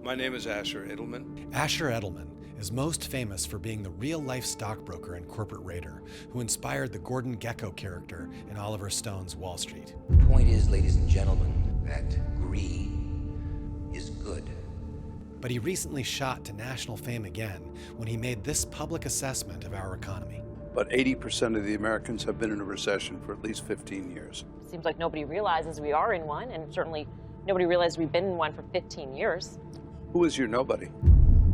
My name is Asher Edelman. Asher Edelman is most famous for being the real-life stockbroker and corporate raider who inspired the Gordon Gekko character in Oliver Stone's Wall Street. The point is, ladies and gentlemen, that greed is good. But he recently shot to national fame again when he made this public assessment of our economy. But 80% of the Americans have been in a recession for at least 15 years. It seems like nobody realizes we are in one, and certainly nobody realizes we've been in one for 15 years. Who is your nobody?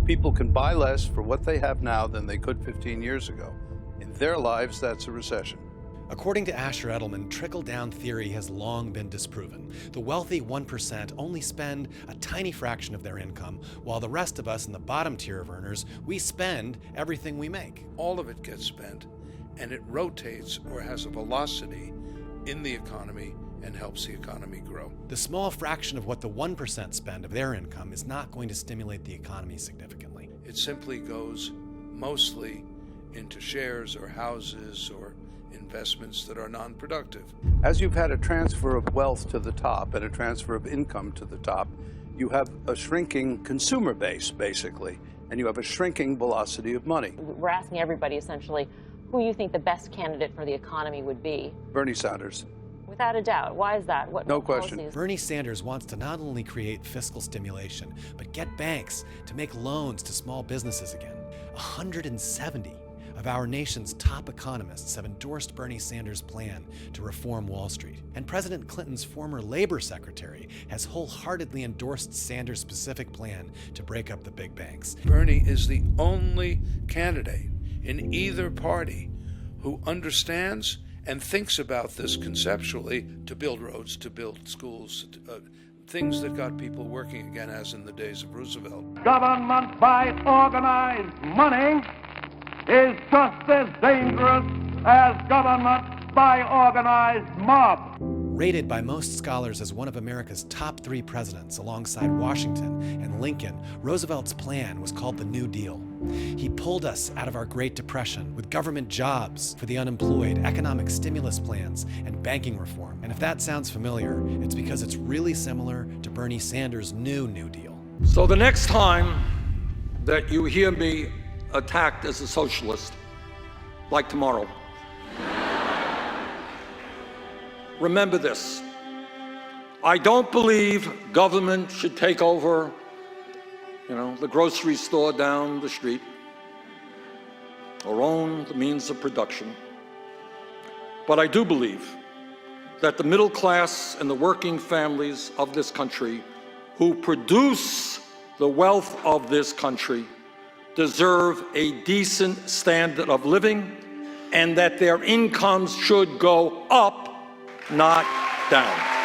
People can buy less for what they have now than they could 15 years ago. In their lives, that's a recession. According to Asher Edelman, trickle-down theory has long been disproven. The wealthy 1% only spend a tiny fraction of their income, while the rest of us in the bottom tier of earners, we spend everything we make. All of it gets spent, and it rotates or has a velocity in the economy and helps the economy grow. The small fraction of what the 1% spend of their income is not going to stimulate the economy significantly. It simply goes mostly into shares or houses or investments that are non-productive. As you've had a transfer of wealth to the top and a transfer of income to the top, you have a shrinking consumer base, basically, and you have a shrinking velocity of money. We're asking everybody, essentially, who you think the best candidate for the economy would be. Bernie Sanders. Without a doubt. Why is that? No question. Policies? Bernie Sanders wants to not only create fiscal stimulation, but get banks to make loans to small businesses again. 170 of our nation's top economists have endorsed Bernie Sanders' plan to reform Wall Street. And President Clinton's former labor secretary has wholeheartedly endorsed Sanders' specific plan to break up the big banks. Bernie is the only candidate in either party who understands and thinks about this conceptually, to build roads, to build schools, things that got people working again, as in the days of Roosevelt. Government by organized money is just as dangerous as government by organized mob. Rated by most scholars as one of America's top 3 presidents alongside Washington and Lincoln, Roosevelt's plan was called the New Deal. He pulled us out of our Great Depression with government jobs for the unemployed, economic stimulus plans, and banking reform. And if that sounds familiar, it's because it's really similar to Bernie Sanders' New Deal. So the next time that you hear me attacked as a socialist, like tomorrow, remember this: I don't believe government should take over, the grocery store down the street, or own the means of production. But I do believe that the middle class and the working families of this country who produce the wealth of this country deserve a decent standard of living, and that their incomes should go up, not down.